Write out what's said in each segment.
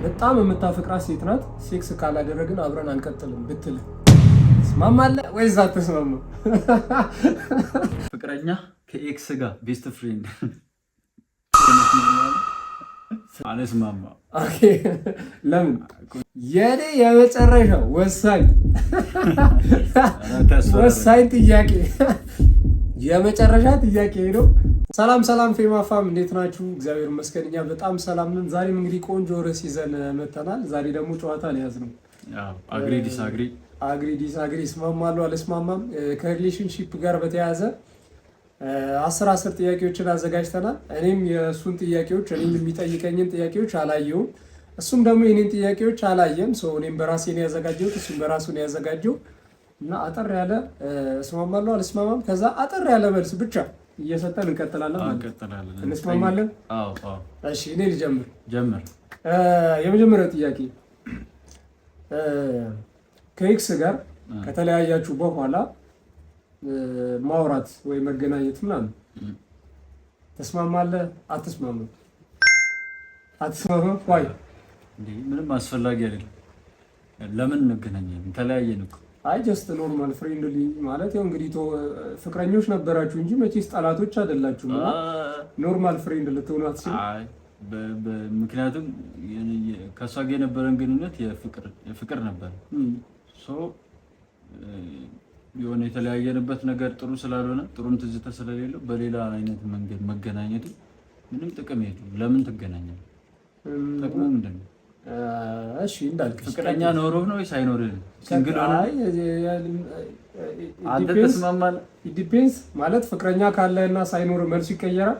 በጣም የምታፈቅራት ሴት ናት። ሴክስ ካላደረግን አብረን አንቀጥልም ብትል ትስማማለህ ወይስ አትስማማም? ፍቅረኛ ከኤክስ ጋር ቤስት ፍሬንድ አልስማማ። ኦኬ ለምን? የኔ የመጨረሻው ወሳኝ ጥያቄ የመጨረሻ ጥያቄ ነው። ሰላም ሰላም ፌማፋም እንዴት ናችሁ? እግዚአብሔር ይመስገን እኛ በጣም ሰላም ነን። ዛሬም እንግዲህ ቆንጆ ርዕስ ይዘን መተናል። ዛሬ ደግሞ ጨዋታ ሊያዝ ነው። አግሪ ዲስአግሪ እስማማለሁ አልስማማም ከሪሌሽንሺፕ ጋር በተያያዘ 10 ጥያቄዎችን አዘጋጅተናል። እኔም የእሱን ጥያቄዎች እኔም የሚጠይቀኝን ጥያቄዎች አላየውም፣ እሱም ደግሞ የኔን ጥያቄዎች አላየም። እኔም በራሴ ነው ያዘጋጀሁት፣ እሱም በራሱ ነው ያዘጋጀው እና አጠር ያለ እስማማለሁ አልስማማም ከዛ አጠር ያለ መልስ ብቻ እየሰጠን እንቀጥላለን ማለት ነው። እንስማማለን? አዎ። እሺ እኔ ልጀምር። ጀምር። የመጀመሪያው ጥያቄ ከኤክስ ጋር ከተለያያችሁ በኋላ ማውራት ወይ መገናኘት ምናምን ተስማማለህ? አትስማማም? አትስማማም? ዋይ ምንም አስፈላጊ አይደለም። ለምን እንገናኛለን? ተለያየን እኮ። አይ ጀስት ኖርማል ፍሬንድሊ ማለት ያው እንግዲህ ፍቅረኞች ነበራችሁ እንጂ መቼስ ጠላቶች አይደላችሁም። እና ኖርማል ፍሬንድ ልትሆኑ አትችልም? አይ ምክንያቱም ከእሷ ጋር የነበረን ግንኙነት የፍቅር ነበር። የሆነ የተለያየንበት ነገር ጥሩ ስላልሆነ ጥሩም ትዝታ ስለሌለው በሌላ አይነት መንገድ መገናኘቱ ምንም ጥቅም የለውም። ለምን ትገናኛለህ? ጥቅሙ ምንድን ነው? እሺ እንዳልክ ፍቅረኛ ኖሮህ ነው ወይስ አይኖርህ? ሲንግል ሆነ አንተ ተስማማለህ? ዲፔንስ ማለት ፍቅረኛ ካለህና ሳይኖር መልሱ ይቀየራል።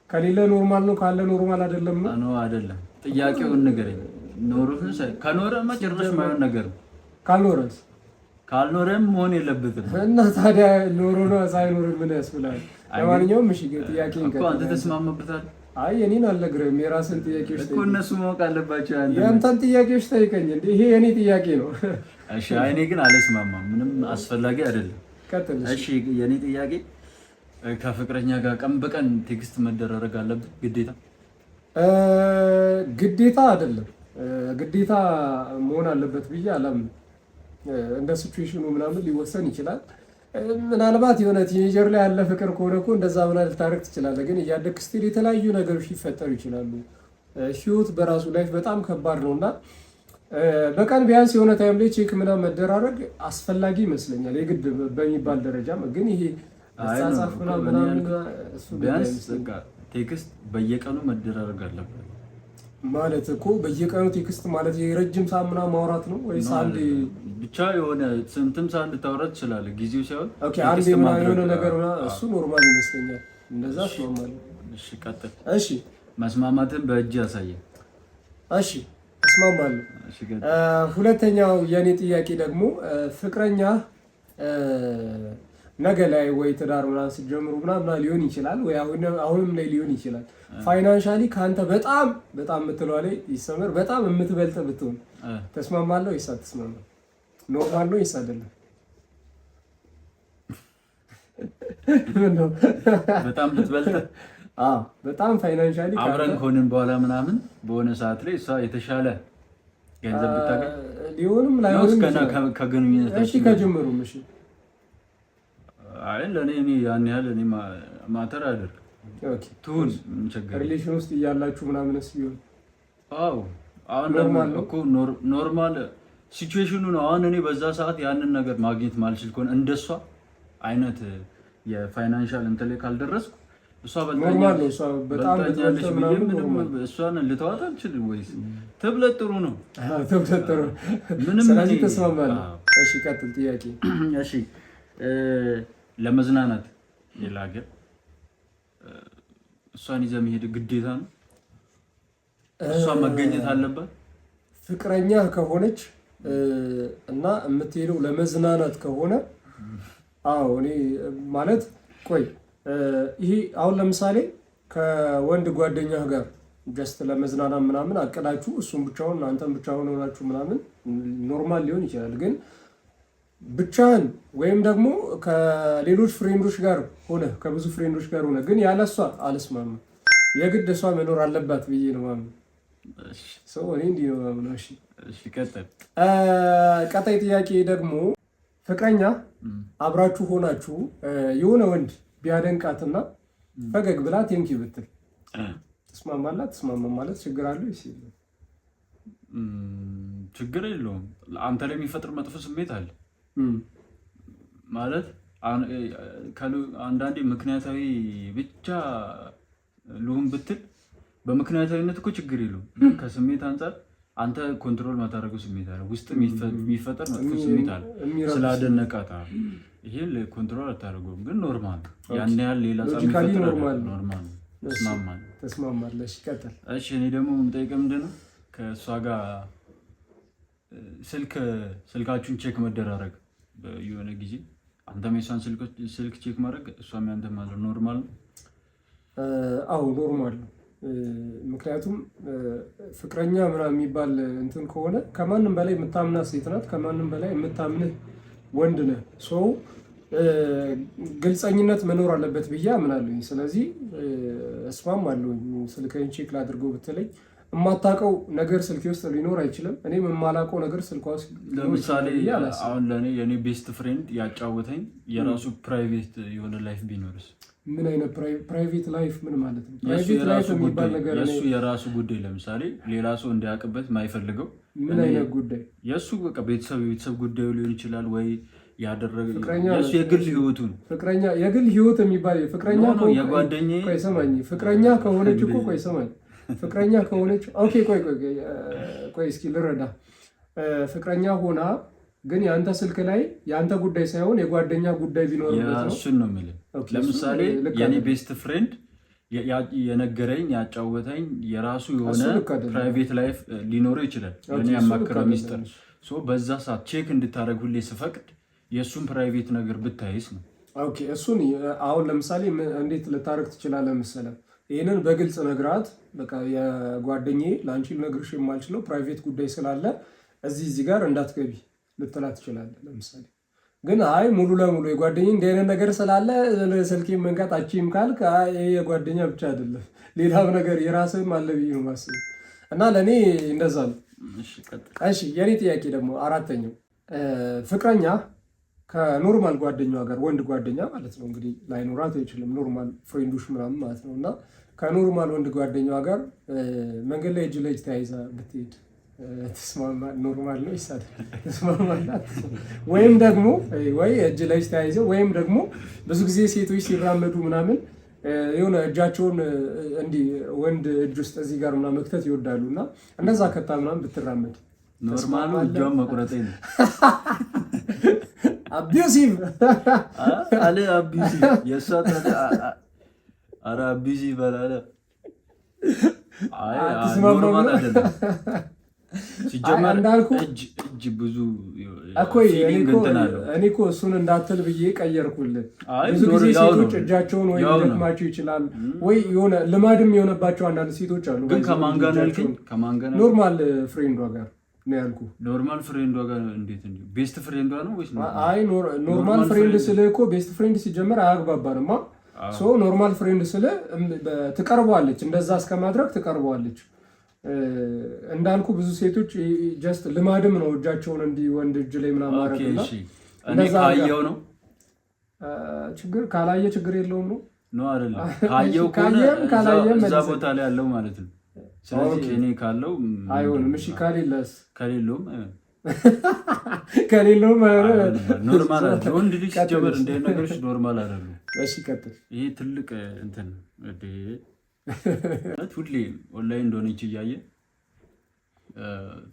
ከሌለ ኖርማል ነው፣ ካለ ኖርማል አይደለም ነው። አኖ አይደለም። ጥያቄውን ንገረኝ። ኖሮህ ከኖረ መጨረሻ ማይሆን ነገር ነው። ካልኖረም መሆን የለበትም እና ታዲያ ኖሮ ነው ሳይኖር ምን ያስብላል? ለማንኛውም እሺ ጥያቄን እኮ አንተ ተስማማበታል? አይ እኔን አልነግርህም። የራስን ጥያቄዎች እኮ እነሱ ማወቅ አለባቸው። ያንተን ጥያቄዎች ጠይቀኝ እንዴ! ይሄ የኔ ጥያቄ ነው። እሺ እኔ ግን አልስማማም። ምንም አስፈላጊ አይደለም። ቀጥል። እሺ የኔ ጥያቄ ከፍቅረኛ ጋር ቀን በቀን ቴክስት መደራረግ አለብን? ግዴታ አይደለም። ግዴታ መሆን አለበት ብዬ አላምንም። እንደ ሲቹዌሽኑ ምናምን ሊወሰን ይችላል። ምናልባት የሆነ ቲኔጀር ላይ ያለ ፍቅር ከሆነ እኮ እንደዛ ምናምን ልታረግ ትችላለህ። ግን እያደግክ ስትል የተለያዩ ነገሮች ሊፈጠሩ ይችላሉ። ህይወት በራሱ ላይፍ በጣም ከባድ ነው እና በቀን ቢያንስ የሆነ ታይም ላይ ቼክ ምናምን መደራረግ አስፈላጊ ይመስለኛል፣ የግድ በሚባል ደረጃ። ግን ይሄ አጻጻፍ ምናምን ቢያንስ ቴክስት በየቀኑ መደራረግ አለበት ማለት እኮ በየቀኑ ቴክስት ማለት የረጅም ሰዓት ምናምን ማውራት ነው ወይስ አንዴ ብቻ? የሆነ ስንትም ሰዓት ልታወራ ትችላለህ፣ ጊዜው ሳይሆን አንዴ የሆነ ነገር እሱ ኖርማል ይመስለኛል። እንደዛ እስማማለሁ። እሺ ቀጥል። እሺ መስማማትን በእጅ ያሳየ። እሺ እስማማለሁ። ሁለተኛው የኔ ጥያቄ ደግሞ ፍቅረኛ ነገ ላይ ወይ ትዳር ምናምን ስትጀምሩ ምናምን ሊሆን ይችላል ወይ አሁንም ላይ ሊሆን ይችላል። ፋይናንሻሊ ከአንተ በጣም የምትለዋ ላይ ይሰመር በጣም የምትበልጥ ብትሆን ተስማማለህ ወይስ አትስማማም? ኖርማል ነው ወይስ አይደለም? በጣም ብትበልጥ በጣም ፋይናንሻሊ አብረን ከሆንን በኋላ ምናምን በሆነ ሰዓት ላይ እሷ የተሻለ ገንዘብ ብታገኝ ሊሆንም ላይሆንም ይችላል ከግንኙነት። እሺ ከጀመሩም እሺ አይ ለኔ ያን ያህል እኔ ማተር አደርግ ቱን እንቸገር ሪሌሽን ውስጥ እያላችሁ ምናምንስ ቢሆን አሁን እኮ ኖርማል ሲቹዌሽኑ ነው። አሁን እኔ በዛ ሰዓት ያንን ነገር ማግኘት ማልችል ከሆነ እንደሷ አይነት የፋይናንሻል እንትን ላይ ካልደረስኩ እሷ በልጣኛለች ብዬ ምንም እሷን ልተዋት አልችልም። ወይስ ትብለጥ ጥሩ ነው? ትብለጥ ጥሩ ምንም። ስለዚህ ተስማማለህ? እሺ ቀጥል ጥያቄ። እሺ ለመዝናናት ሌላ ሀገር እሷን ይዘህ መሄድ ግዴታ ነው? እሷ መገኘት አለባት? ፍቅረኛ ከሆነች እና የምትሄደው ለመዝናናት ከሆነ እኔ ማለት ቆይ ይሄ አሁን ለምሳሌ ከወንድ ጓደኛህ ጋር ጀስት ለመዝናናት ምናምን አቅዳችሁ እሱም ብቻውን እናንተም ብቻውን ሆናችሁ ምናምን ኖርማል ሊሆን ይችላል። ግን ብቻህን ወይም ደግሞ ከሌሎች ፍሬንዶች ጋር ሆነ ከብዙ ፍሬንዶች ጋር ሆነ ግን ያለ እሷ አልስማማም። የግድ እሷ መኖር አለባት ብዬ ነው ማምን። ሰው እኔ እንዲህ ነው የማምነው። እሺ ቀጥል። ቀጣይ ጥያቄ ደግሞ ፍቅረኛ አብራችሁ ሆናችሁ የሆነ ወንድ ቢያደንቃትና ፈገግ ብላ ቴንኪ ብትል ትስማማላት? ትስማማ ማለት ችግር አለው? ችግር የለውም። አንተ ላይ የሚፈጥር መጥፎ ስሜት አለ ማለት አንዳንዴ ምክንያታዊ ብቻ ልሁን ብትል በምክንያታዊነት እኮ ችግር የለውም። ግን ከስሜት አንጻር አንተ ኮንትሮል ማታደርገው ስሜት አለ፣ ውስጥ የሚፈጠር መጥፎ ስሜት አለ ስላደነቃት። ይሄን ኮንትሮል አታደርገውም፣ ግን ኖርማል ነው። ያን ያህል ሌላ ኖርማል ነው። ተስማማለሽ? ቀጥል። እሺ እኔ ደግሞ የምጠይቀው ምንድን ነው ከእሷ ጋር ስልካችሁን ቼክ መደራረግ የሆነ ጊዜ አንተም የሷን ስልክ ቼክ ማድረግ እሷም ያንተን ማለት ኖርማል ነው? አዎ ኖርማል ነው። ምክንያቱም ፍቅረኛ ምናምን የሚባል እንትን ከሆነ ከማንም በላይ የምታምናት ሴት ናት፣ ከማንም በላይ የምታምንህ ወንድ ነህ። ሰው ግልፀኝነት መኖር አለበት ብዬ አምናለሁኝ። ስለዚህ እስማማለሁኝ። ስልክህን ቼክ ላድርገው ብትለኝ የማታውቀው ነገር ስልክ ውስጥ ሊኖር አይችልም። እኔም የማላውቀው ነገር ስልኳ ውስጥ ለምሳሌ አሁን ለእኔ የኔ ቤስት ፍሬንድ ያጫወተኝ የራሱ ፕራይቬት የሆነ ላይፍ ቢኖርስ? ምን አይነት ፕራይቬት ላይፍ? ምን ማለት ነው ፕራይቬት ላይፍ የሚባል ነገር? የእሱ የራሱ ጉዳይ ለምሳሌ ሌላ ሰው እንዲያውቅበት ማይፈልገው ምን አይነት ጉዳይ? የእሱ በቃ የቤተሰብ ጉዳዩ ሊሆን ይችላል ወይ ያደረገው የእሱ የግል ህይወቱ ነው። ፍቅረኛ የግል ህይወት የሚባል ፍቅረኛ የጓደኛዬ ቆይ ሰማኝ። ፍቅረኛ ከሆነች እኮ ቆይ ሰማኝ ፍቅረኛ ከሆነች ኦኬ፣ ቆይ እስኪ ልረዳ። ፍቅረኛ ሆና ግን የአንተ ስልክ ላይ የአንተ ጉዳይ ሳይሆን የጓደኛ ጉዳይ ቢኖርበት ነው። እሱን ነው የምልህ። ለምሳሌ የኔ ቤስት ፍሬንድ የነገረኝ ያጫወተኝ የራሱ የሆነ ፕራይቬት ላይፍ ሊኖረው ይችላል። እኔ ያማክረው ሚስጥር በዛ ሰዓት ቼክ እንድታደርግ ሁሌ ስፈቅድ የእሱን ፕራይቬት ነገር ብታይስ ነው። ኦኬ እሱን አሁን ለምሳሌ እንዴት ልታደርግ ትችላለህ መሰለህ? ይህንን በግልጽ ነግራት፣ በቃ የጓደኛዬ ለአንቺ ልነግርሽ የማልችለው ፕራይቬት ጉዳይ ስላለ እዚህ ጋር እንዳትገቢ ልትላት ትችላለህ። ለምሳሌ ግን አይ ሙሉ ለሙሉ የጓደኛዬ እንዲህ አይነት ነገር ስላለ ስልኬን መንካት አችም ካልክ ይሄ የጓደኛ ብቻ አይደለም ሌላም ነገር የራስህም አለ ብዬ ነው የማስበው። እና ለእኔ እንደዛ ነው። እሺ የኔ ጥያቄ ደግሞ አራተኛው ፍቅረኛ ከኖርማል ጓደኛዋ ጋር ወንድ ጓደኛ ማለት ነው እንግዲህ ላይኖራት አይችልም፣ ኖርማል ፍሬንዶች ምናምን ማለት ነው። እና ከኖርማል ወንድ ጓደኛዋ ጋር መንገድ ላይ እጅ ለእጅ ተያይዛ ብትሄድ ኖርማል ነው ይሳል ተስማማላት? ወይም ደግሞ ወይ እጅ ለእጅ ተያይዘው ወይም ደግሞ ብዙ ጊዜ ሴቶች ሲራመዱ ምናምን የሆነ እጃቸውን እንዲህ ወንድ እጅ ውስጥ እዚህ ጋር ምናምን መክተት ይወዳሉ እና እንደዛ ከታ ምናምን ብትራመድ ኖርማል ነው? እጇን መቁረጤ ነው አቢዩሲቭ አለ አቢዩሲቭ የእሷ ኧረ አቢዩሲቭ በላለ። አይ ኖርማል አይደለም ሲጀመር እጅ ብዙ እኔ እኮ እሱን እንዳትል ብዬ ቀየርኩልን። ብዙ ጊዜ ሴቶች እጃቸውን ወይ ሊደክማቸው ይችላል ወይ የሆነ ልማድም የሆነባቸው አንዳንድ ሴቶች አሉ። ግን ከማን ጋር ነው ያልከኝ? ከማን ጋር? ኖርማል ፍሬንዷ ጋር ነው ያልኩህ። ኖርማል ፍሬንዷ ጋር እንዴት? እንዴ ቤስት ፍሬንዷ ነው ወይስ? አይ ኖርማል ፍሬንድ ስልህ እኮ ቤስት ፍሬንድ ሲጀመር አያግባባንማ። ሶ ኖርማል ፍሬንድ ስልህ ትቀርበዋለች፣ እንደዛ እስከማድረግ ትቀርበዋለች። እንዳልኩ ብዙ ሴቶች ጀስት ልማድም ነው እጃቸውን እንዲህ ወንድ እጅ ላይ ምናምን ማድረግ እና እንደዛ ካየው ነው ችግር፣ ካላየ ችግር የለውም ነው ነው አይደለም። ካየው ከሆነ እዛ ቦታ ላይ ያለው ማለት ነው። ስለዚህ እኔ ካለው አይሆንም። እሺ ከሌለውም ኖርማል አይደለም። ወንድ ልጅ ጀመር እንደ ነገሮች ኖርማል አይደለም። እሺ ቀጥል። ይሄ ትልቅ እንትን ሁሌ ኦንላይን እንደሆነች እያየ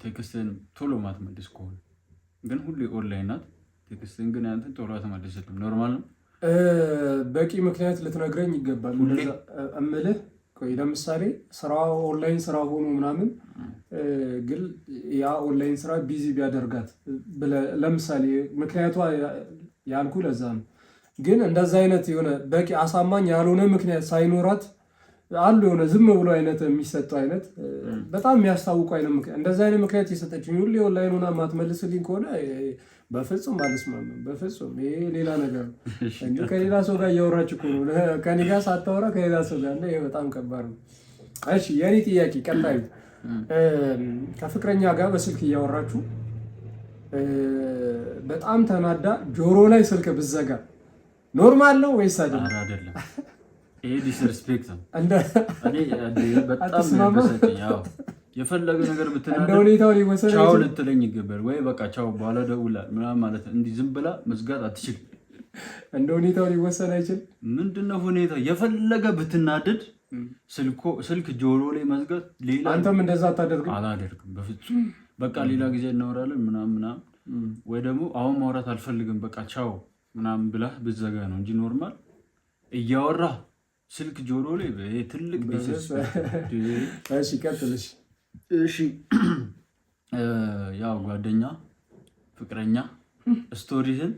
ቴክስትን ቶሎ ማትመልስ ከሆነ ግን ሁሌ ኦንላይን ናት፣ ቴክስትን ግን ያንተን ቶሎ አትመልስልም። ኖርማል ነው? በቂ ምክንያት ልትነግረኝ ይገባል። እምልህ ቆይ ለምሳሌ ስራ ኦንላይን ስራ ሆኖ ምናምን ግን ያ ኦንላይን ስራ ቢዚ ቢያደርጋት ለምሳሌ ምክንያቷ ያልኩ ለዛ ነው። ግን እንደዛ አይነት የሆነ በቂ አሳማኝ ያልሆነ ምክንያት ሳይኖራት አሉ የሆነ ዝም ብሎ አይነት የሚሰጠው አይነት በጣም የሚያስታውቁ አይነት ምክንያት እንደዛ አይነት ምክንያት የሰጠችኝ ሁሌ ኦንላይን ሆና ማትመልስልኝ ከሆነ በፍጹም አልስማማም። በፍጹም ይሄ ሌላ ነገር ነው። ከሌላ ሰው ጋር እያወራች እኮ ነው፣ ከኔ ጋር ሳታወራ ከሌላ ሰው ጋር። ይሄ በጣም ከባድ ነው። እሺ የኔ ጥያቄ ቀጣዩ ከፍቅረኛ ጋር በስልክ እያወራችሁ በጣም ተናዳ ጆሮ ላይ ስልክ ብዘጋ ኖርማል ነው ወይስ አይደለም? አይደለም። ይሄ ዲስሪስፔክት ነው። በጣም የፈለገ ነገር ብትናደድ ቻው ልትለኝ ይገባል ወይ በቃ ቻው በኋላ ደውላለሁ ምናምን ማለት እንዲህ ዝም ብላ መዝጋት አትችልም። እንደ ሁኔታው ሊወሰን አይችልም። ምንድነው ሁኔታ? የፈለገ ብትናደድ ስልክ ጆሮ ላይ መዝጋት ሌላ። አንተም እንደዛ አታደርግም? አላደርግም በፍጹም። በቃ ሌላ ጊዜ እናወራለን ምናምን ወይ ደግሞ አሁን ማውራት አልፈልግም በቃ ቻው ምናምን ብላህ ብትዘጋ ነው እንጂ ኖርማል እያወራ ስልክ ጆሮ ላይ ይሄ ትልቅ ዲስሪስፔክት። እሺ ቀጥልሽ። እሺ ያው ጓደኛ ፍቅረኛ ስቶሪህን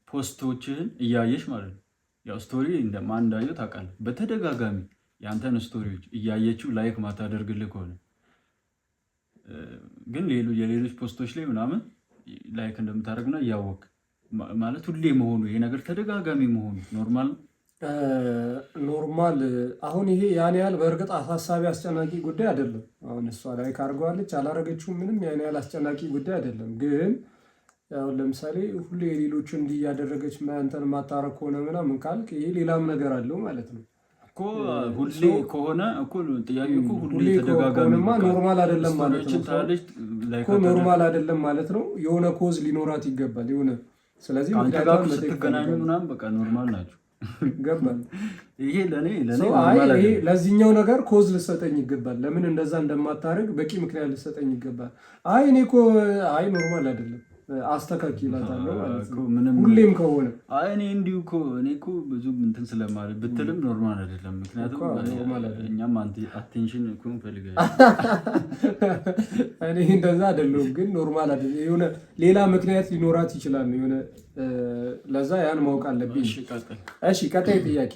ፖስቶችህን እያየሽ ማለት ነው። ያው ስቶሪ እንደማን እንዳየው ታውቃለህ። በተደጋጋሚ ያንተን ስቶሪዎች እያየችው ላይክ ማታደርግልህ ከሆነ ግን የሌሎች ፖስቶች ላይ ምናምን ላይክ እንደምታደርግና እያወቅ ማለት ሁሌ መሆኑ ይሄ ነገር ተደጋጋሚ መሆኑ ኖርማል ኖርማል። አሁን ይሄ ያን ያህል በእርግጥ አሳሳቢ አስጨናቂ ጉዳይ አይደለም። አሁን እሷ ላይክ አድርገዋለች አላረገችውም ምንም ያን ያህል አስጨናቂ ጉዳይ አይደለም። ግን አሁን ለምሳሌ ሁሌ የሌሎችን እንዲህ እያደረገች አንተን ማታረግ ከሆነ ምናምን ካልክ ይሄ ሌላም ነገር አለው ማለት ነው እኮ። ሁሌ ከሆነ እኮ ጥያቄው እኮ ሁሌ ተደጋጋሚ ኖርማል አይደለም ማለት ነው። ኖርማል አይደለም ማለት ነው። የሆነ ኮዝ ሊኖራት ይገባል የሆነ። ስለዚህ አንተ ጋር ስትገናኙ ምናምን በቃ ኖርማል ናቸው። ገባል። ይሄ ለኔ ለዚህኛው ነገር ኮዝ ልሰጠኝ ይገባል። ለምን እንደዛ እንደማታደርግ በቂ ምክንያት ልሰጠኝ ይገባል። እኔ እኮ ኖርማል አይደለም አስተካክላታለሁ ማለት ነው። ሁሌም ከሆነ እኔ እንዲሁ እኔ እኮ ብዙ እንትን ስለማለት ብትልም ኖርማል አይደለም። ምክንያቱም እኛም አቴንሽን እኮ እንፈልጋለን። እኔ እንደዛ አይደለሁም፣ ግን ኖርማል አይደለም። የሆነ ሌላ ምክንያት ሊኖራት ይችላል የሆነ ለዛ ያን ማወቅ አለብኝ። እሺ ቀጣይ ጥያቄ።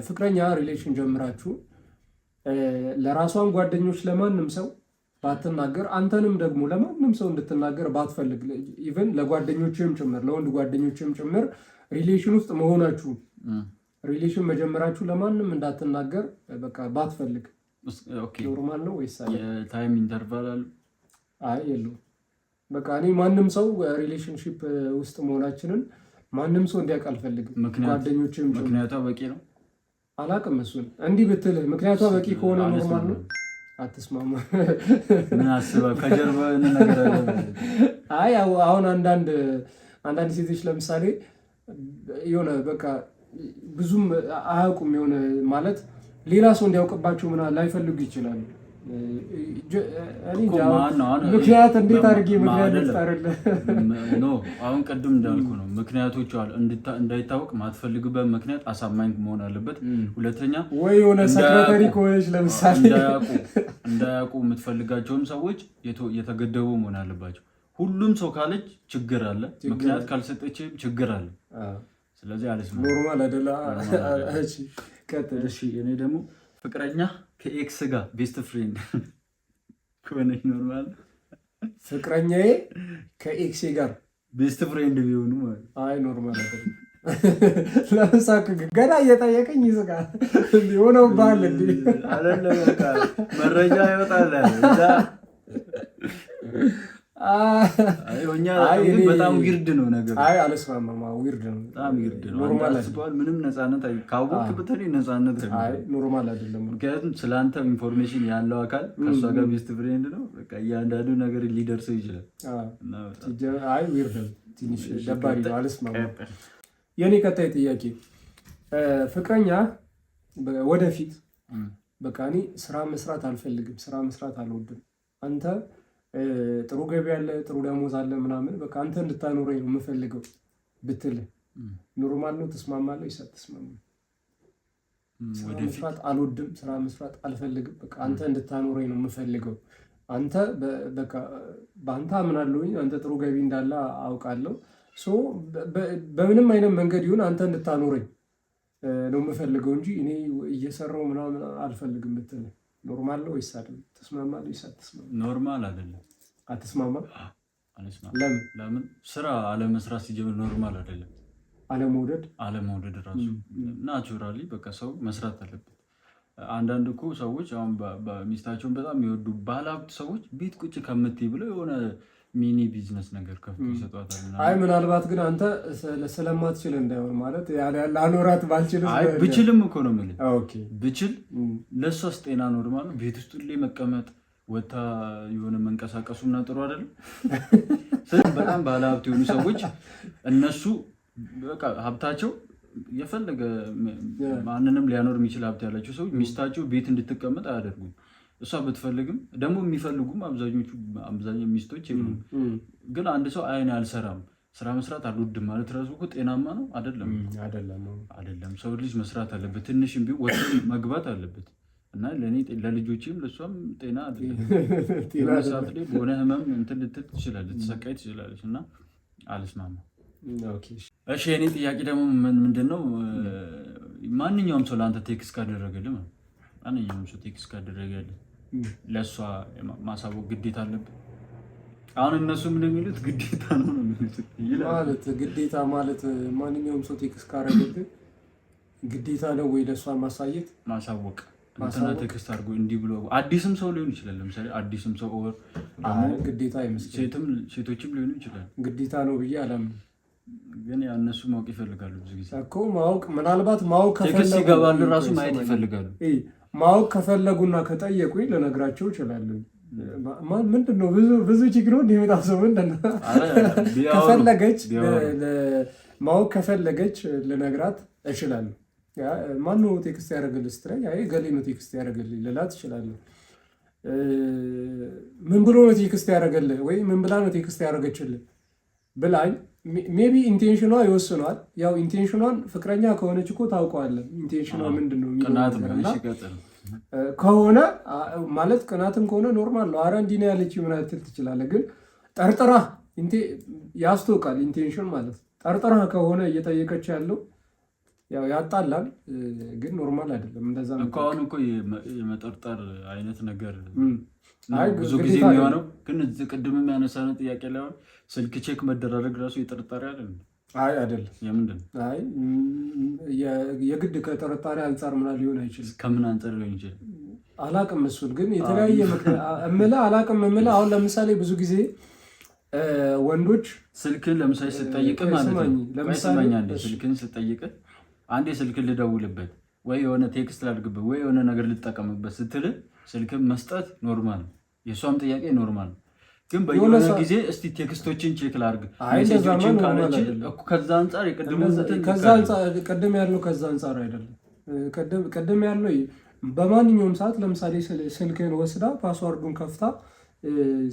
ፍቅረኛ ሪሌሽን ጀምራችሁ ለራሷን ጓደኞች ለማንም ሰው ባትናገር አንተንም ደግሞ ለማንም ሰው እንድትናገር ባትፈልግ ኢቨን ለጓደኞችም ጭምር ለወንድ ጓደኞችም ጭምር ሪሌሽን ውስጥ መሆናችሁ ሪሌሽን መጀመራችሁ ለማንም እንዳትናገር በቃ ባትፈልግ ኖርማል ነው ወይስ የታይም ኢንተርቫል አለ? የለውም። በቃ እኔ ማንም ሰው ሪሌሽንሺፕ ውስጥ መሆናችንን ማንም ሰው እንዲያውቅ አልፈልግም። ጓደኞችም ምክንያቷ በቂ ነው አላውቅም። እሱን እንዲህ ብትልህ ምክንያቷ በቂ ከሆነ ኖርማል ነው። አትስማማ ምን አስበህ ከጀርባ ነገር አለ? አሁን አንዳንድ ሴቶች ለምሳሌ የሆነ በቃ ብዙም አያውቁም የሆነ ማለት ሌላ ሰው እንዲያውቅባቸው ምናምን ላይፈልጉ ይችላሉ። ምክንያት እንዴት አድርጌ ምክንያት ልፍጠርልህ? አሁን ቅድም እንዳልኩ ነው ምክንያቶቹ አሉ። እንዳይታወቅ ማትፈልግበት ምክንያት አሳማኝ መሆን አለበት። ሁለተኛ ወይ የሆነ ሰክረተሪ ከሆነች ለምሳሌ እንዳያውቁ የምትፈልጋቸውም ሰዎች የተገደቡ መሆን አለባቸው። ሁሉም ሰው ካለች ችግር አለ፣ ምክንያት ካልሰጠችም ችግር አለ። ስለዚህ አለስማ ኖርማል አይደለ? እሺ እኔ ደግሞ ፍቅረኛ ከኤክስ ጋር ቤስት ፍሬንድ ከሆነች ኖርማል። ፍቅረኛዬ ከኤክስ ጋር ቤስት ፍሬንድ ቢሆኑ ማለት ኖርማል አይደለም። ለምሳሌ ገና እየጠየቀኝ ይስቃል። የሆነው ባህል መረጃ ይወጣል። በጣም ዊርድ ነው ነገር። አልስማማም። ዊርድ ነው፣ በጣም ዊርድ ነው። ምንም ነፃነት ካወቅክ በተለይ ነፃነት ኖርማል አይደለም። ምክንያቱም ስለአንተ ኢንፎርሜሽን ያለው አካል ከእሷ ጋር ቤስት ፍሬንድ ነው። በቃ እያንዳንዱ ነገር ሊደርሰው ይችላል። ዊርድ ነው፣ ትንሽ ደባሪ ነው። አልስማማም። የኔ ቀጣይ ጥያቄ ፍቅረኛ ወደፊት በቃ እኔ ስራ መስራት አልፈልግም፣ ስራ መስራት አልወድም፣ አንተ ጥሩ ገቢ አለ፣ ጥሩ ደሞዝ አለ ምናምን በቃ አንተ እንድታኖረኝ ነው የምፈልገው ብትልህ ኖርማል ነው? ትስማማለህ? ይሳትስማማ? ስራ መስራት አልወድም፣ ስራ መስራት አልፈልግም፣ በቃ አንተ እንድታኖረኝ ነው የምፈልገው። አንተ በቃ በአንተ አምናለሁኝ፣ አንተ ጥሩ ገቢ እንዳለ አውቃለሁ። በምንም አይነት መንገድ ይሁን አንተ እንድታኖረኝ ነው የምፈልገው እንጂ እኔ እየሰራው ምናምን አልፈልግም ብትልህ ኖርማል ነው ወይስ አይደለም? ትስማማለህ? ይሳትስማማ? ኖርማል አይደለም። አትስማማም? ለምን? ስራ አለመስራት ሲጀምር ኖርማል አይደለም። አለመውደድ ራሱ ናቹራሊ በቃ ሰው መስራት አለበት። አንዳንድ እኮ ሰዎች አሁን ሚስታቸውን በጣም የሚወዱ ባለሀብት ሰዎች ቤት ቁጭ ከምትይ ብለው የሆነ ሚኒ ቢዝነስ ነገር ከፍቶ ይሰጧታል። አይ ምናልባት ግን አንተ ስለማትችል እንዳይሆን ማለት ላኖራት ባልችልም ብችልም እኮ ነው የምልህ። ብችል ለእሷስ ጤና ኖርማል ነው? ቤት ውስጥ ሁሌ መቀመጥ ወታ የሆነ መንቀሳቀሱ እና ጥሩ አይደለም። በጣም ባለሀብት የሆኑ ሰዎች እነሱ በቃ ሀብታቸው የፈለገ ማንንም ሊያኖር የሚችል ሀብት ያላቸው ሰዎች ሚስታቸው ቤት እንድትቀመጥ አያደርጉም። እሷ ብትፈልግም ደግሞ የሚፈልጉም አብዛኛው ሚስቶች የሉም። ግን አንድ ሰው አይን አልሰራም ስራ መስራት አልወድም ማለት ራሱ እኮ ጤናማ ነው አይደለም? አይደለም። ሰው ልጅ መስራት አለበት፣ ትንሽም ቢሆን ወጥቶ መግባት አለበት። እና ለልጆችም ለእሷም ጤና አይደለም። ሰዓት ላይ በሆነ ህመም እንትን ልትል ትችላለች፣ ልትሰቃይ ትችላለች። እና አልስማማም። እሺ የኔ ጥያቄ ደግሞ ምንድነው? ማንኛውም ሰው ለአንተ ቴክስት ካደረገልህ ማንኛውም ሰው ቴክስት ካደረገልህ ለእሷ ማሳወቅ ግዴታ አለብህ? አሁን እነሱ ምን የሚሉት ግዴታ ነው የሚሉት ማለት ግዴታ ማለት ማንኛውም ሰው ቴክስት ካደረገልህ ግዴታ ነው ወይ ለእሷ ማሳወቅ እንትና ቴክስት አድርጎ እንዲህ ብሎ አዲስም ሰው ሊሆን ይችላል። ለምሳሌ አዲስም ሰው ግዴታ አይመስልም። ሴቶችም ሊሆኑ ይችላል። ግዴታ ነው ብዬ አላምንም። ግን እነሱ ማወቅ ይፈልጋሉ። ብዙ ጊዜ እኮ ማውቅ ቴክስት ይገባል ራሱ ማየት ይፈልጋሉ። ማወቅ ከፈለጉና ከጠየቁኝ ልነግራቸው እችላለሁ። ምንድነው ብዙ ችግር እንዲመጣ ሰው ምንድነው ከፈለገች ማወቅ ከፈለገች ልነግራት እችላለሁ። ማነው ቴክስት ያደረገልህ ስትለኝ ገሌ ነው ቴክስት ያደረገልኝ ልላት እችላለሁ። ምን ብሎ ነው ቴክስት ያደረገልህ ወይ ምን ብላ ነው ቴክስት ያደረገችልህ ብላኝ ሜቢ ኢንቴንሽኗ ይወስኗል። ያው ኢንቴንሽኗን ፍቅረኛ ከሆነች እኮ ታውቀዋለህ ኢንቴንሽኗ ምንድን ነው ከሆነ ማለት ቅናትም ከሆነ ኖርማል ነው። አረ እንዲህ ነው ያለችው ምናምን ትል ትችላለህ። ግን ጠርጥራህ ያስታውቃል ኢንቴንሽን ማለት ጠርጥራህ ከሆነ እየጠየቀች ያለው ያው ያጣላል። ግን ኖርማል አይደለም እንደዛ ነው እኮ። አሁን እኮ የመጠርጠር አይነት ነገር ብዙ ጊዜ የሚሆነው ግን ቅድም የሚያነሳነው ጥያቄ ላይ አሁን ስልክ ቼክ መደራረግ ራሱ የጥርጣሬ አይደለም። አይደለም። የምንድን ነው? የግድ ከጥርጣሬ አንጻር ምናምን ሊሆን አይችልም። ከምን አንጻር ሊሆን ይችላል አላቅም። እሱን ግን የተለያየ አላቅም የምልህ አሁን ለምሳሌ ብዙ ጊዜ ወንዶች ስልክን ለምሳሌ ስጠይቅህ ማለት ነው ስልክን ስጠይቅህ አንዴ ስልክን ልደውልበት ወይ የሆነ ቴክስት ላድርግበት ወይ የሆነ ነገር ልጠቀምበት ስትል ስልክን መስጠት ኖርማል ነው። የእሷም ጥያቄ ኖርማል ነው። ግን በየሆነ ጊዜ እስቲ ቴክስቶችን ቼክ ላድርግ ሜሴጆችን ካለች ከዛ አንጻር ቅድም ያለው ከዛ አንጻር አይደለም። ቅድም ያለው በማንኛውም ሰዓት ለምሳሌ ስልክን ወስዳ ፓስዋርዱን ከፍታ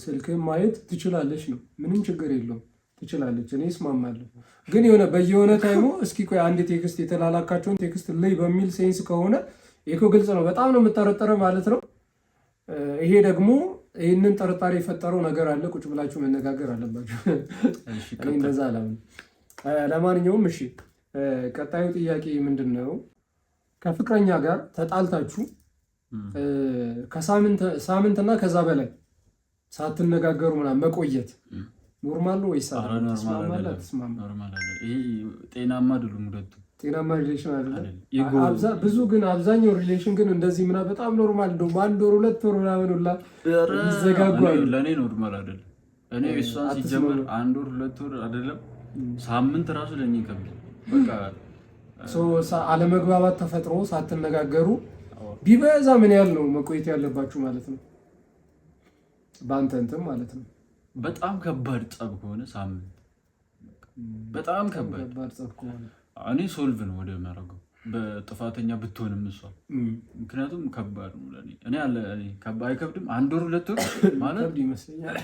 ስልክን ማየት ትችላለች ነው። ምንም ችግር የለውም ትችላለች። እኔ እስማማለሁ። ግን በየሆነ ታይሙ እስኪ ቆይ አንድ ቴክስት የተላላካቸውን ቴክስት ላይ በሚል ሴንስ ከሆነ ይሄ ግልጽ ነው። በጣም ነው የምጠረጠረ ማለት ነው። ይሄ ደግሞ ይህንን ጥርጣሬ የፈጠረው ነገር አለ። ቁጭ ብላችሁ መነጋገር አለባችሁ። እኔ እንደዛ አላምንም። ለማንኛውም እሺ፣ ቀጣዩ ጥያቄ ምንድን ነው? ከፍቅረኛ ጋር ተጣልታችሁ ከሳምንትና ከዛ በላይ ሳትነጋገሩ ምናምን መቆየት ኖርማል ነው ወይስ ጤናማ አይደሉም? ሁለቱ ጤናማ ሪሌሽን አይደለም። ብዙ ግን አብዛኛው ሪሌሽን ግን እንደዚህ ምናምን በጣም ኖርማል እንደውም 1 ወር 2 ወር ምናምን ሁላ ይዘጋጓል። ለእኔ ኖርማል አይደለም። እኔ እሷን ሲጀምር 1 ወር 2 ወር አይደለም ሳምንት ራሱ ለእኔ ይከብዳል። በቃ አለመግባባት ተፈጥሮ ሳትነጋገሩ ቢበዛ ምን ያህል ነው መቆየት ያለባችሁ ማለት ነው? በአንተ እንትን ማለት ነው። በጣም ከባድ ጸብ ከሆነ ሳምንት፣ በጣም ከባድ ጸብ ከሆነ እኔ ሶልቭ ነው ወደ ማረገው በጥፋተኛ ብትሆንም እሷ። ምክንያቱም ከባድ ነው ለኔ። እኔ አይከብድም 1 ወር 2 ወር ማለት ይመስለኛል።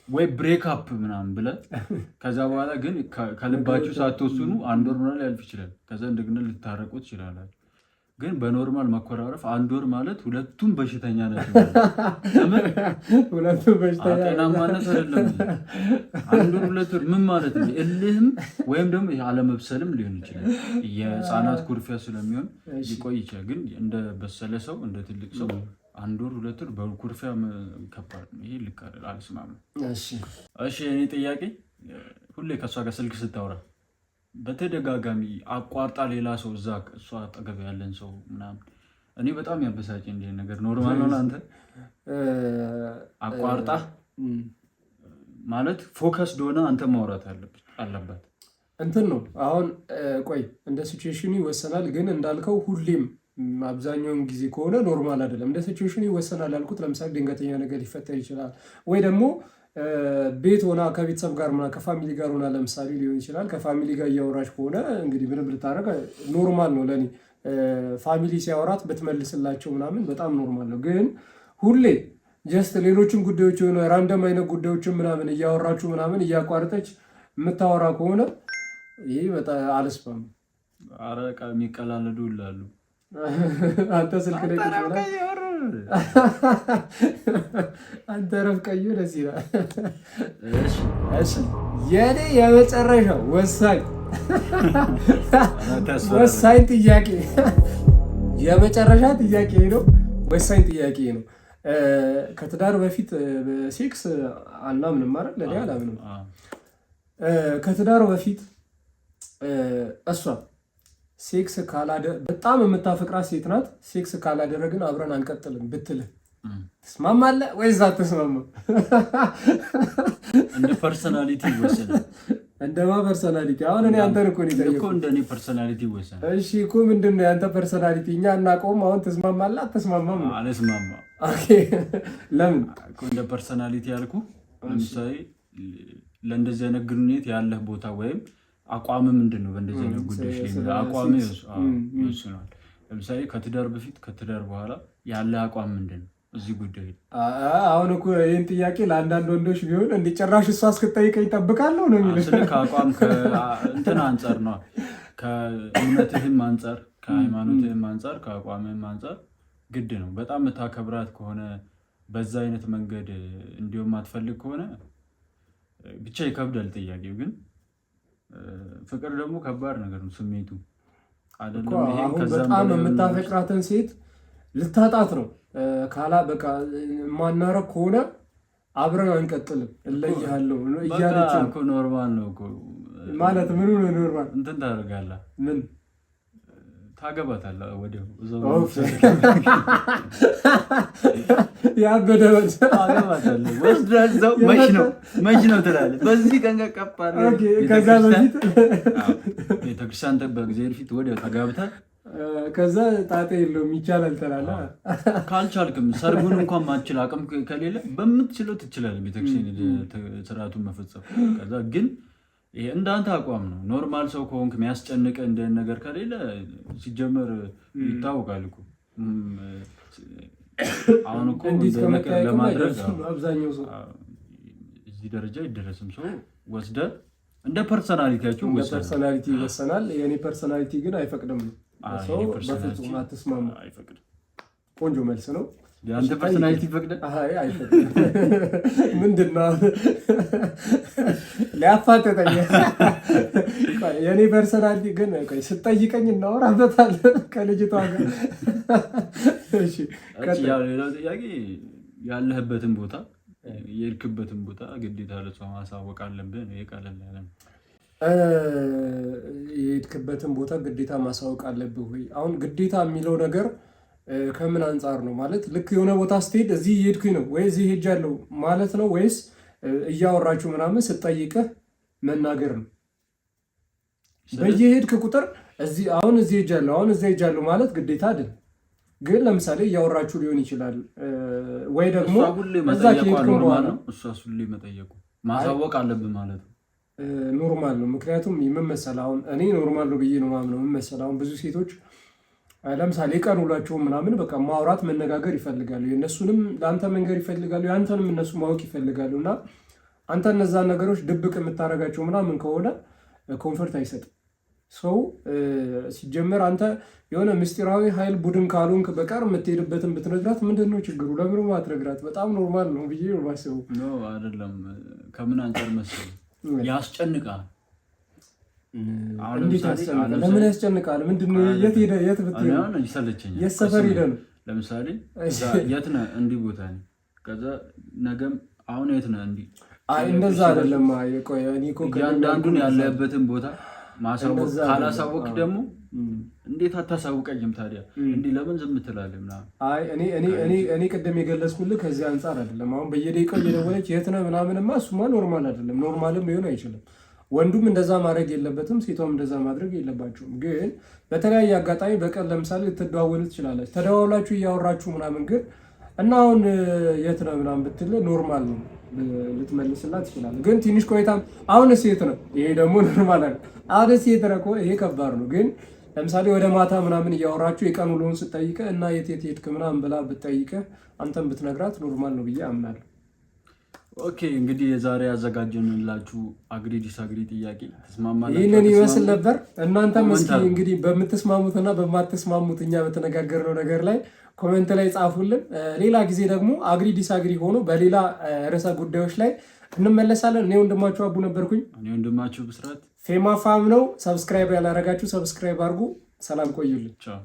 ወይ ብሬክ አፕ ምናምን ብለህ ከዛ በኋላ ግን ከልባችሁ ሳትወስኑ 1 ወር ምናምን ሊያልፍ ይችላል። ከዛ እንደግና ልታረቁ ትችላላችሁ። ግን በኖርማል መኮራረፍ 1 ወር ማለት ሁለቱም በሽተኛ ናቸው። ሁለቱም በሽተኛ ጤናማነት አይደለም። 1 ወር 2 ወር ምን ማለት ነው? እልህም ወይም ደግሞ አለመብሰልም ሊሆን ይችላል። የህፃናት ኩርፊያ ስለሚሆን ሊቆይ ይችላል። ግን እንደ በሰለ ሰው እንደ ትልቅ ሰው 1 ወር 2 ወር በኩርፊያ ከባድ ነው። ይሄ ልክ አይደል? አልስማማም። እሺ እኔ ጥያቄ ሁሌ ከእሷ ጋር ስልክ ስታወራ በተደጋጋሚ አቋርጣ ሌላ ሰው እሷ አጠገብ ያለን ሰው ምናምን እኔ በጣም ያበሳጭ እንደ ነገር ኖርማል ነው ለአንተ አቋርጣ ማለት ፎከስ ዶና አንተ ማውራት አለበት እንትን ነው። አሁን ቆይ እንደ ሲቹዌሽኑ ይወሰናል። ግን እንዳልከው ሁሌም አብዛኛውን ጊዜ ከሆነ ኖርማል አይደለም። እንደ ሲቹዌሽኑ ይወሰናል ያልኩት ለምሳሌ ድንገተኛ ነገር ሊፈጠር ይችላል ወይ ደግሞ ቤት ሆና ከቤተሰብ ጋር ሆና ከፋሚሊ ጋር ሆና ለምሳሌ ሊሆን ይችላል። ከፋሚሊ ጋር እያወራች ከሆነ እንግዲህ ምንም ልታደርግ ኖርማል ነው ለኔ። ፋሚሊ ሲያወራት ብትመልስላቸው ምናምን በጣም ኖርማል ነው። ግን ሁሌ ጀስት ሌሎችን ጉዳዮች የሆነ ራንደም አይነት ጉዳዮችን ምናምን እያወራችሁ ምናምን እያቋርጠች የምታወራ ከሆነ ይህ በጣም አልስማም። ኧረ ዕቃ የሚቀላለዱ ይላሉ። አንተ ስልክ ላይ አንተ ረፍ ቀዩ ደስ ይላል። የኔ የመጨረሻው ወሳኝ ጥያቄ የመጨረሻ ጥያቄ ነው። ወሳኝ ጥያቄ ነው። ከትዳር በፊት ሴክስ አናምንም ማለት ለኔ አላምንም። ከትዳር በፊት እሷ ሴክስ በጣም የምታፈቅራት ሴት ናት። ሴክስ ካላደረግን አብረን አንቀጥልም ብትልህ ትስማማለህ ወይስ አትስማማም? እንደ ፐርሰናሊቲ ይወሰናል። እንደማ ፐርሰናሊቲ አሁን እኔ አንተን እኮ ነው የጠየኩት። እንደኔ ፐርሰናሊቲ ይወሰናል። እሺ እኮ ምንድን ነው ያንተ ፐርሰናሊቲ? እኛ እናውቀውም። አሁን ትስማማለህ አትስማማም? አልስማማም። ኦኬ ለምን? እንደ ፐርሰናሊቲ ያልኩ ለምሳሌ ለእንደዚህ አይነት ግንኙነት ያለህ ቦታ ወይም አቋም ምንድን ነው? በእንደዚህ አይነት ጉዳዮች ላይ አቋም ይወስናል። ለምሳሌ ከትዳር በፊት ከትዳር በኋላ ያለ አቋም ምንድን ነው እዚህ ጉዳይ? አሁን እኮ ይህን ጥያቄ ለአንዳንድ ወንዶች ቢሆን እንዲጨራሽ እሷ እስክጠይቀኝ እጠብቃለሁ ነው የሚለው። ስልክ አቋም እንትን አንጻር ነው፣ ከእምነትህም አንጻር፣ ከሃይማኖትህም አንጻር፣ ከአቋምህም አንጻር ግድ ነው። በጣም የምታከብራት ከሆነ በዛ አይነት መንገድ እንዲሁም አትፈልግ ከሆነ ብቻ ይከብዳል ጥያቄው። ግን ፍቅር ደግሞ ከባድ ነገር ነው። ስሜቱ አይደለም ይሄ። በጣም የምታፈቅራትን ሴት ልታጣት ነው ካላ በቃ ማናረግ ከሆነ አብረን አንቀጥልም እለይሃለሁ እያለች እኮ ኖርማል ነው እኮ ማለት ምን ነው ኖርማል? እንትን ታደርጋለህ፣ ምን ታገባታለህ፣ ወዲያው ያበደ ታገባታለህ። ወስደህ መች ነው ትላለህ። በዚህ ቀን ቀባር ከዛ በፊት ቤተክርስቲያን በእግዚአብሔር ፊት ወዲያው ተጋብተህ ከዛ ጣጣ የለውም ይቻላል ትላለህ። ካልቻልክም ሰርጉን እንኳን ማችል አቅም ከሌለ በምትችለው ትችላለህ ቤተክርስቲያን ስርዓቱን መፈጸም። ከዛ ግን ይሄ እንዳንተ አቋም ነው። ኖርማል ሰው ከሆንክ የሚያስጨንቀ እንደ ነገር ከሌለ ሲጀመር ይታወቃል እኮ። አሁን እኮ ለማድረግ አብዛኛው ሰው እዚህ ደረጃ ይደረስም። ሰው ወስደህ እንደ ፐርሰናሊቲያቸው ፐርሰናሊቲ ይወሰናል። የኔ ፐርሰናሊቲ ግን አይፈቅድም ነው። ሰው በፍጹም አትስማሙ። አይፈቅድም። ቆንጆ መልስ ነው። የአንተ ፐርሰናሊቲ ይፈቅዳል? አይ አይፈቅድም። ምንድን ነው ሊያፋጠጠኝ? የኔ ፐርሰናሊቲ ግን ስጠይቀኝ እናወራበታለን ከልጅቷ ጋር። እሺ ሌላው ጥያቄ ያለህበትን ቦታ የሄድክበትን ቦታ ግዴታ ለሷ ማሳወቅ አለብህ ነው። የቀለል ያለ ነው። የሄድክበትን ቦታ ግዴታ ማሳወቅ አለብህ ወይ? አሁን ግዴታ የሚለው ነገር ከምን አንጻር ነው ማለት? ልክ የሆነ ቦታ ስትሄድ እዚህ እየሄድኩኝ ነው ወይ እዚህ ሄጃለሁ ማለት ነው ወይስ እያወራችሁ ምናምን ስትጠይቅህ መናገር ነው? በየሄድክ ቁጥር አሁን እዚህ ሄጃለሁ አሁን እዚህ ሄጃለሁ ማለት ግዴታ አይደል? ግን ለምሳሌ እያወራችሁ ሊሆን ይችላል ወይ ደግሞ እዛ ከሄድክ በኋላ እሷ ሁሌ መጠየቁ ማሳወቅ አለብህ ማለት ነው። ኖርማል ነው። ምክንያቱም የምመሰል አሁን እኔ ኖርማል ነው ብዬ ነው ማምነው። የምመሰል አሁን ብዙ ሴቶች ለምሳሌ ቀን ውሏቸው ምናምን በቃ ማውራት መነጋገር ይፈልጋሉ። የእነሱንም ለአንተ መንገር ይፈልጋሉ፣ የአንተንም እነሱ ማወቅ ይፈልጋሉ። እና አንተ እነዛን ነገሮች ድብቅ የምታደርጋቸው ምናምን ከሆነ ኮንፈርት አይሰጥም ሰው። ሲጀመር አንተ የሆነ ምስጢራዊ ኃይል ቡድን ካልሆንክ በቀር የምትሄድበትን ብትነግራት ምንድን ነው ችግሩ? ለምን ማትነግራት? በጣም ኖርማል ነው ብዬ ነው የማስበው። አይደለም ከምን አንጻር መሰለኝ ያስጨንቃል። እንዴት ያስጨንቃል? ለምን ያስጨንቃል? ምንድነው? የት ሄደህ የት ብትሄድ ይሰለቸኛል። የት ሰፈር ሄደህ ነው? ለምሳሌ የት ነህ? እንዲህ ቦታ ነኝ። ከዛ ነገም አሁን የት ነህ? እንዲህ እንደዛ አይደለም። ቆይ እኔ እኮ እያንዳንዱን ያለህበትን ቦታ ማሳወቅ ካላሳወቅ ደግሞ እንዴት አታሳውቀኝም ታዲያ? እንዲህ ለምን ዝም ትላለህ? ምናምን አይ እኔ ቅድም የገለጽኩልህ ከዚህ አንጻር አይደለም። አሁን በየደቂቃው እየደወለች የት ነህ ምናምንማ እሱማ ኖርማል አይደለም፣ ኖርማልም ሊሆን አይችልም። ወንዱም እንደዛ ማድረግ የለበትም፣ ሴቷም እንደዛ ማድረግ የለባቸውም። ግን በተለያየ አጋጣሚ በቀን ለምሳሌ ልትደዋወሉ ትችላለች። ተደዋውላችሁ እያወራችሁ ምናምን ግን እና አሁን የት ነህ ምናምን ብትል ኖርማል ነው ልትመልስላት ትችላለህ። ግን ትንሽ ቆይታም አሁን ሴት ነው፣ ይሄ ደግሞ ኖርማል አይደል። አሁን ሴት ነው እኮ ይሄ ከባድ ነው። ግን ለምሳሌ ወደ ማታ ምናምን እያወራችሁ የቀን ውሎውን ስጠይቀህ እና የት ሄድክ ምናምን ብላ ብትጠይቀህ አንተም ብትነግራት ኖርማል ነው ብዬ አምናለሁ። ኦኬ እንግዲህ የዛሬ ያዘጋጀንላችሁ አግሪ ዲስአግሪ ጥያቄ ተስማማላችሁ? ይህንን ይመስል ነበር። እናንተም እስኪ እንግዲህ በምትስማሙትና በማትስማሙት እኛ በተነጋገርነው ነገር ላይ ኮሜንት ላይ ጻፉልን። ሌላ ጊዜ ደግሞ አግሪ ዲስአግሪ ሆኖ በሌላ ርዕሰ ጉዳዮች ላይ እንመለሳለን። እኔ ወንድማችሁ አቡ ነበርኩኝ። እኔ ወንድማችሁ ብስራት። ፌማ ፋም ነው። ሰብስክራይብ ያላረጋችሁ ሰብስክራይብ አድርጉ። ሰላም ቆዩልን። ቻው